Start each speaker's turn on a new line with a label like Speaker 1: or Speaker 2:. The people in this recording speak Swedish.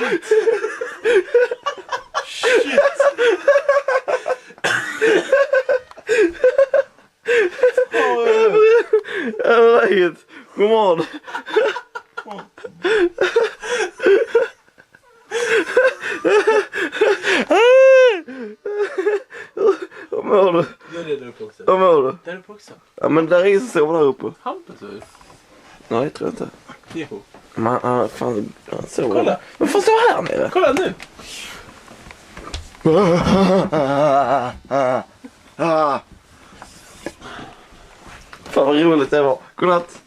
Speaker 1: Shit. Shit.
Speaker 2: Läget. God morgon. Vad mår du?
Speaker 1: Gör det där uppe också.
Speaker 2: Vad mår du?
Speaker 1: Där uppe också.
Speaker 2: Ja, men där är ingen som sover där uppe.
Speaker 1: Hampus är.
Speaker 2: Nej, jag tror inte.
Speaker 1: Jo.
Speaker 2: Men fan, han sover.
Speaker 1: Kolla.
Speaker 2: Men fan, stå här nere.
Speaker 1: Kolla nu.
Speaker 2: Fan vad roligt det var. Godnatt.